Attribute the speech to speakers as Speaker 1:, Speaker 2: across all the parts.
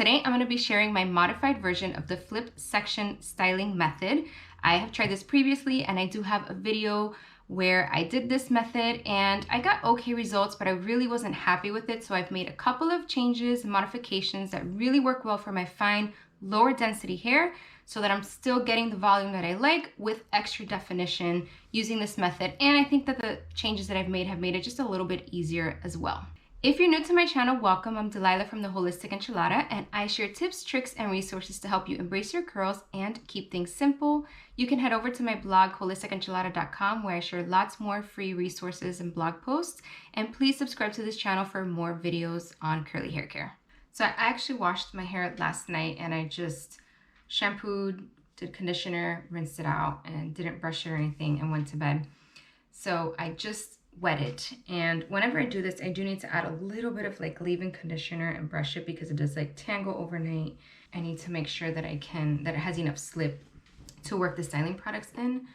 Speaker 1: Today I'm going to be sharing my modified version of the flip section styling method. I have tried this previously and I do have a video where I did this method and I got okay results, but I really wasn't happy with it. So I've made a couple of changes and modifications that really work well for my fine, lower density hair so that I'm still getting the volume that I like with extra definition using this method. And I think that the changes that I've made have made it just a little bit easier as well. If you're new to my channel, welcome. I'm Delilah from the Holistic Enchilada, and I share tips, tricks, and resources to help you embrace your curls and keep things simple. You can head over to my blog, holisticenchilada.com, where I share lots more free resources and blog posts. And please subscribe to this channel for more videos on curly hair care. So I actually washed my hair last night, and I just shampooed, did conditioner, rinsed it out, and didn't brush it or anything, and went to bed. So I just wet it, and whenever I do this I do need to add a little bit of like leave-in conditioner and brush it because it does like tangle overnight. I need to make sure that it has enough slip to work the styling products in.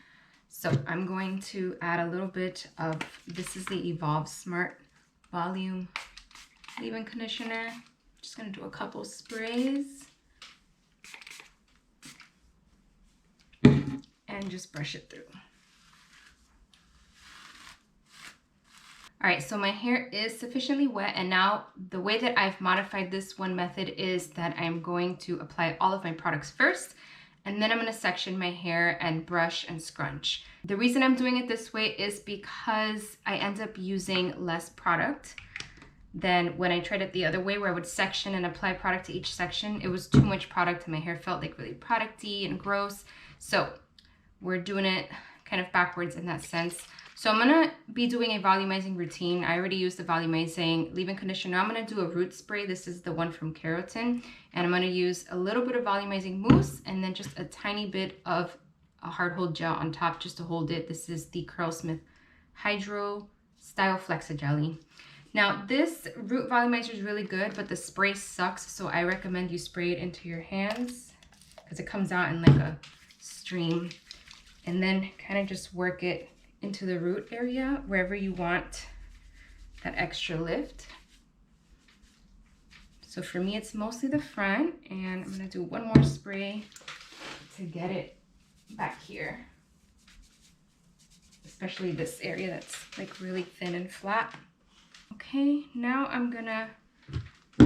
Speaker 1: So I'm going to add a little bit of, this is the EVOLVh SmartVolume leave-in conditioner. Just gonna do a couple sprays and just brush it through. All right, so my hair is sufficiently wet, and now the way that I've modified this one method is that I'm going to apply all of my products first, and then I'm gonna section my hair and brush and scrunch. The reason I'm doing it this way is because I end up using less product than when I tried it the other way where I would section and apply product to each section. It was too much product and my hair felt like really producty and gross. So we're doing it kind of backwards in that sense. So I'm gonna be doing a volumizing routine. I already used the volumizing leave-in conditioner. Now I'm gonna do a root spray. This is the one from Keratin. And I'm gonna use a little bit of volumizing mousse and then just a tiny bit of a hard hold gel on top just to hold it. This is the Curlsmith Hydro Style Flexa Jelly. Now this root volumizer is really good, but the spray sucks. So I recommend you spray it into your hands because it comes out in like a stream. And then kind of just work it into the root area, wherever you want that extra lift. So for me, it's mostly the front, and I'm gonna do one more spray to get it back here, especially this area that's like really thin and flat. Okay, now I'm gonna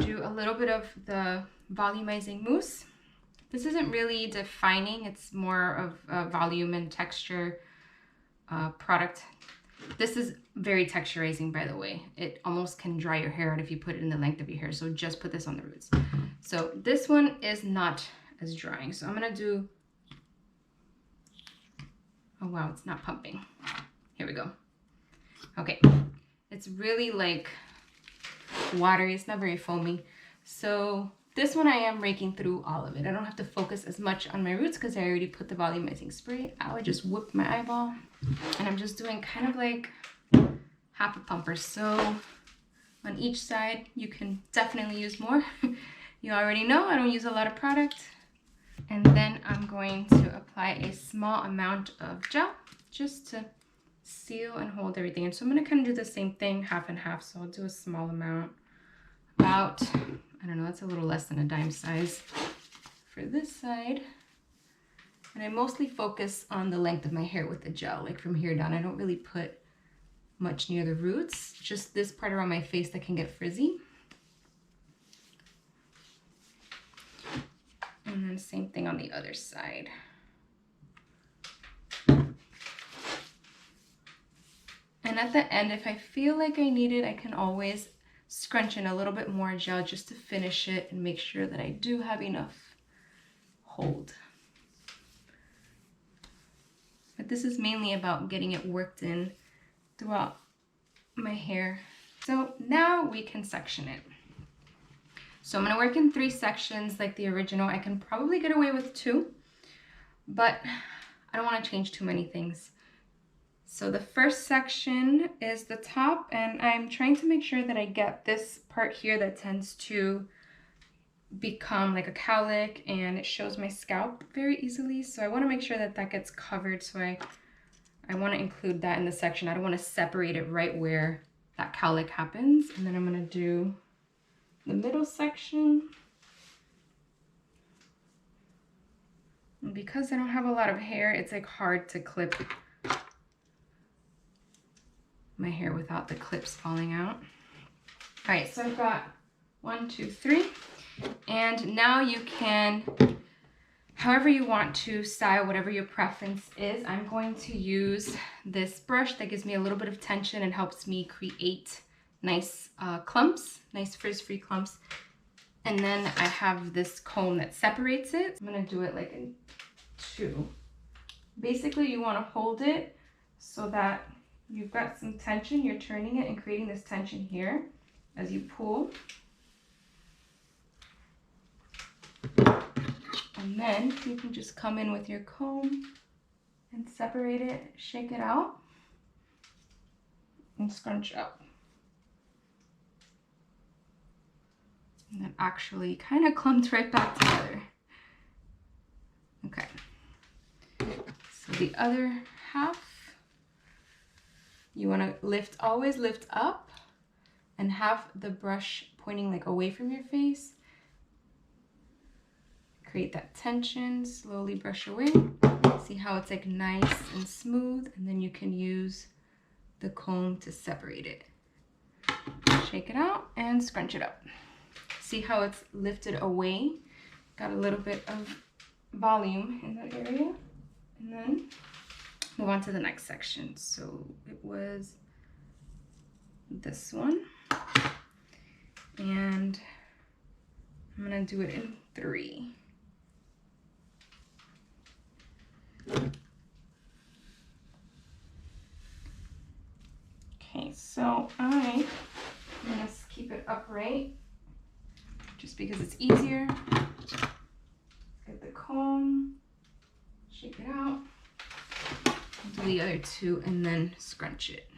Speaker 1: do a little bit of the volumizing mousse. This isn't really defining, it's more of a volume and texture product. This is very texturizing, by the way. It almost can dry your hair out if you put it in the length of your hair, so just put this on the roots. So this one is not as drying, so I'm gonna do, oh wow, it's not pumping. Here we go. Okay, it's really like watery, it's not very foamy. So this one I am raking through all of it. I don't have to focus as much on my roots because I already put the volumizing spray. I just whipped my eyeball, and I'm just doing kind of like half a pumper. So on each side, you can definitely use more. You already know I don't use a lot of product. And then I'm going to apply a small amount of gel just to seal and hold everything. And so I'm gonna kind of do the same thing, half and half. So I'll do a small amount, about, I don't know, that's a little less than a dime size for this side. And I mostly focus on the length of my hair with the gel, like from here down. I don't really put much near the roots, just this part around my face that can get frizzy. And then same thing on the other side. And at the end, if I feel like I need it, I can always scrunch in a little bit more gel just to finish it and make sure that I do have enough hold. But this is mainly about getting it worked in throughout my hair. So now we can section it. So I'm gonna work in 3 sections like the original. I can probably get away with 2, but I don't wanna change too many things. So the first section is the top, and I'm trying to make sure that I get this part here that tends to become like a cowlick, and it shows my scalp very easily. So I want to make sure that that gets covered. So I want to include that in the section. I don't want to separate it right where that cowlick happens. And then I'm going to do the middle section. because I don't have a lot of hair, it's like hard to clip my hair without the clips falling out. All right, so I've got 1, 2, 3. And now you can, however you want to style, whatever your preference is. I'm going to use this brush that gives me a little bit of tension and helps me create nice clumps, nice frizz-free clumps. And then I have this comb that separates it. I'm gonna do it like in 2. Basically, you wanna hold it so that you've got some tension. You're turning it and creating this tension here as you pull. And then you can just come in with your comb and separate it, shake it out, and scrunch up. And that actually kind of clumped right back together. Okay. So the other half, you want to always lift up and have the brush pointing like away from your face. Create that tension, slowly brush away. See how it's like nice and smooth, and then you can use the comb to separate it. Shake it out and scrunch it up. See how it's lifted away? Got a little bit of volume in that area. And then move on to the next section. So it was this one. And I'm gonna do it in 3. Okay, so I'm gonna keep it upright just because it's easier. Get the comb, shake it out, do the other 2, and then scrunch it.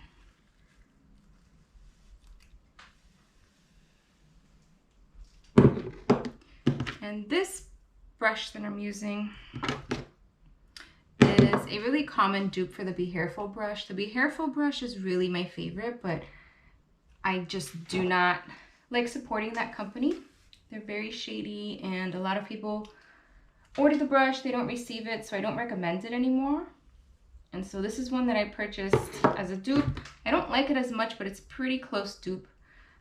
Speaker 1: And this brush that I'm using is a really common dupe for the Be Hairful brush. The Be Hairful brush is really my favorite, but I just do not like supporting that company. They're very shady, and a lot of people order the brush, they don't receive it, so I don't recommend it anymore. And so this is one that I purchased as a dupe. I don't like it as much, but it's pretty close dupe.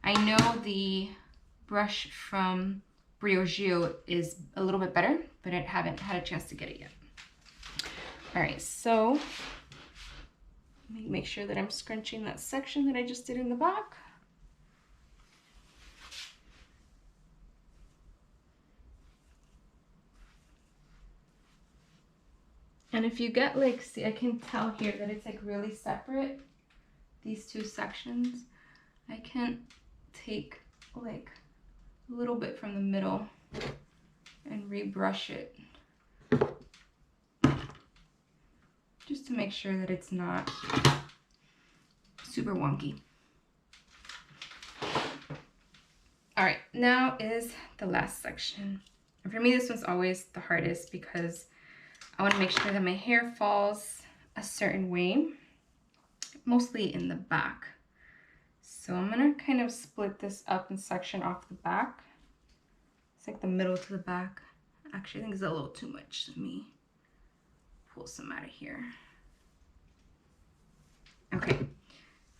Speaker 1: I know the brush from Briogeo is a little bit better, but I haven't had a chance to get it yet. All right, so let me make sure that I'm scrunching that section that I just did in the back. And if you get like, see, I can tell here that it's like really separate, these 2 sections. I can take like a little bit from the middle and rebrush it, just to make sure that it's not super wonky. All right, now is the last section. And for me, this one's always the hardest because I want to make sure that my hair falls a certain way, mostly in the back. So I'm gonna kind of split this up and section off the back. It's like the middle to the back. Actually, I think it's a little too much. Let me pull some out of here. Okay,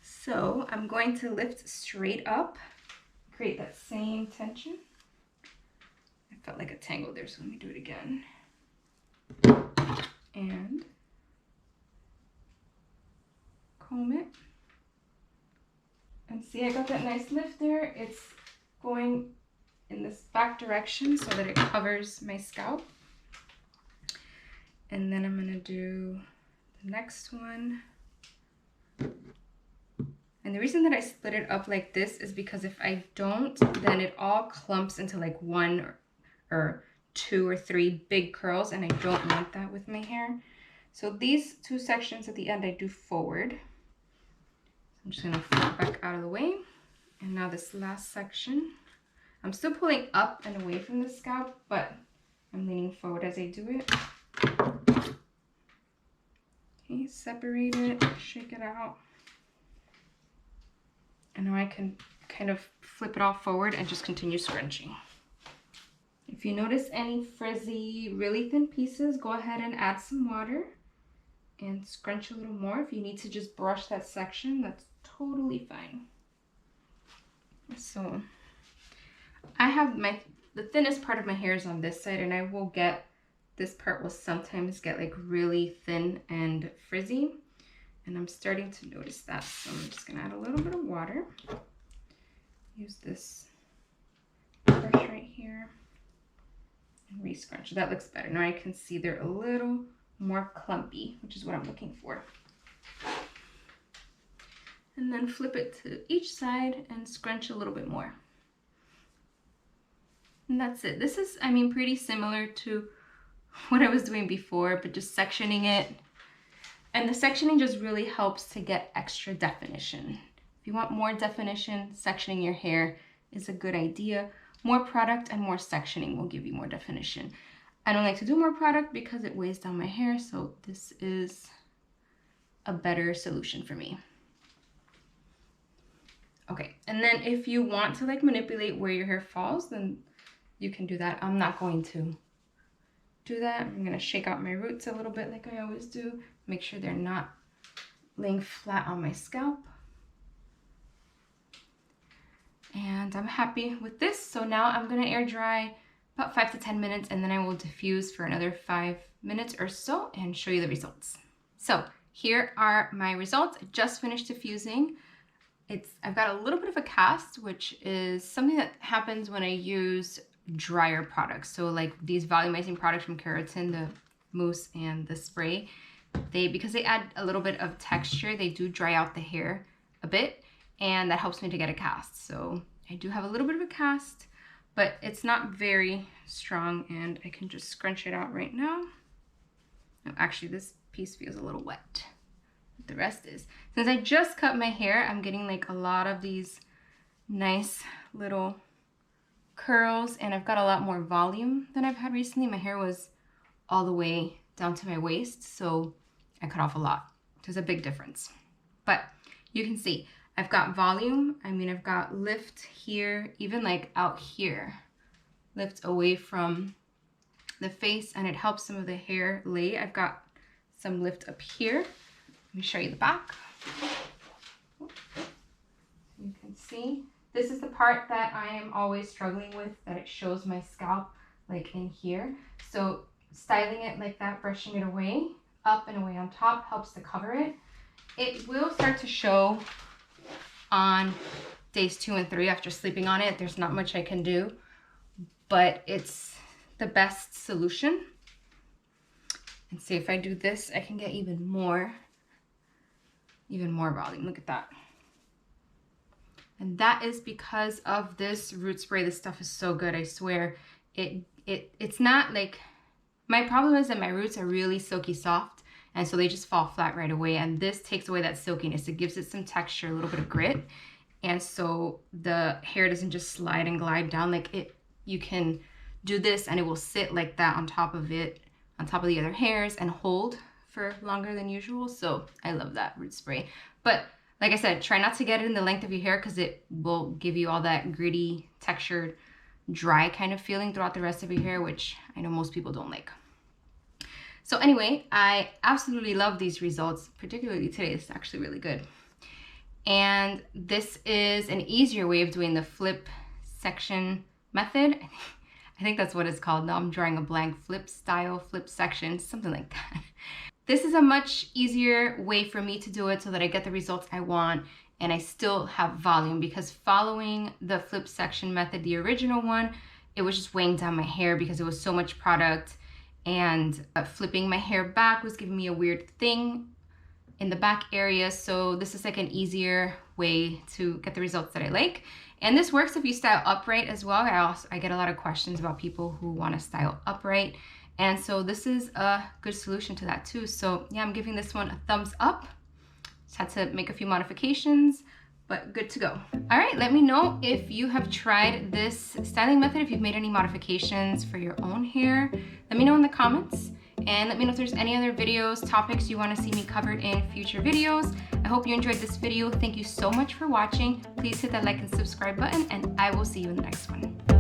Speaker 1: so I'm going to lift straight up, create that same tension. I felt like a tangle there, so let me do it again. And comb it. And see, I got that nice lift there. It's going in this back direction so that it covers my scalp. And then I'm gonna do the next one. And the reason that I split it up like this is because if I don't, then it all clumps into like 1 or 2 or 3 big curls, and I don't want that with my hair. So these 2 sections at the end I do forward. I'm just gonna flip back out of the way. And now this last section, I'm still pulling up and away from the scalp, but I'm leaning forward as I do it. Okay, separate it, shake it out. And now I can kind of flip it all forward and just continue scrunching. If you notice any frizzy, really thin pieces, go ahead and add some water and scrunch a little more. If you need to just brush that section, that's totally fine. So I have the thinnest part of my hair is on this side, and I will get, this part will sometimes get like really thin and frizzy, and I'm starting to notice that. So I'm just gonna add a little bit of water. Use this brush right here and re-scrunch. That looks better. Now I can see they're a little more clumpy, which is what I'm looking for. And then flip it to each side and scrunch a little bit more. And that's it. This is, I mean, pretty similar to what I was doing before, but just sectioning it. And the sectioning just really helps to get extra definition. If you want more definition, sectioning your hair is a good idea. More product and more sectioning will give you more definition. I don't like to do more product because it weighs down my hair, so this is a better solution for me. Okay, and then if you want to like manipulate where your hair falls, then you can do that. I'm not going to do that. I'm gonna shake out my roots a little bit like I always do. Make sure they're not laying flat on my scalp. And I'm happy with this. So now I'm gonna air dry about 5 to 10 minutes, and then I will diffuse for another 5 minutes or so and show you the results. So here are my results. I just finished diffusing. I've got a little bit of a cast, which is something that happens when I use drier products. So like these volumizing products from Keratin, the mousse and the spray, because they add a little bit of texture, they do dry out the hair a bit, and that helps me to get a cast. So I do have a little bit of a cast, but it's not very strong, and I can just scrunch it out right now. No, actually this piece feels a little wet. The rest is. Since I just cut my hair, I'm getting like a lot of these nice little curls, and I've got a lot more volume than I've had recently. My hair was all the way down to my waist, so I cut off a lot. There's a big difference. But you can see I've got volume. I mean, I've got lift here, even like out here, lift away from the face, and it helps some of the hair lay. I've got some lift up here. Let me show you the back. You can see this is the part that I am always struggling with, that it shows my scalp like in here. So styling it like that, brushing it away, up and away on top, helps to cover it. It will start to show on days 2 and 3 after sleeping on it. There's not much I can do, but it's the best solution. And see, if I do this, I can get even more volume. Look at that. And that is because of this root spray. This stuff is so good, I swear. It's not like, my problem is that my roots are really silky soft, and so they just fall flat right away, and this takes away that silkiness. It gives it some texture, a little bit of grit, and so the hair doesn't just slide and glide down. Like you can do this and it will sit like that on top of it, on top of the other hairs, and hold for longer than usual. So I love that root spray. But like I said, try not to get it in the length of your hair, because it will give you all that gritty, textured, dry kind of feeling throughout the rest of your hair, which I know most people don't like. So anyway, I absolutely love these results, particularly today. It's actually really good. And this is an easier way of doing the flip section method. I think that's what it's called. Now I'm drawing a blank. Flip style, flip section, something like that. This is a much easier way for me to do it so that I get the results I want and I still have volume, because following the flip section method, the original one, it was just weighing down my hair because it was so much product, and flipping my hair back was giving me a weird thing in the back area. So this is like an easier way to get the results that I like. And this works if you style upright as well. I get a lot of questions about people who want to style upright. And so this is a good solution to that too. So yeah, I'm giving this one a thumbs up. Just had to make a few modifications, but good to go. All right, let me know if you have tried this styling method, if you've made any modifications for your own hair. Let me know in the comments, and let me know if there's any other videos, topics you want to see me covered in future videos. I hope you enjoyed this video. Thank you so much for watching. Please hit that like and subscribe button, and I will see you in the next one.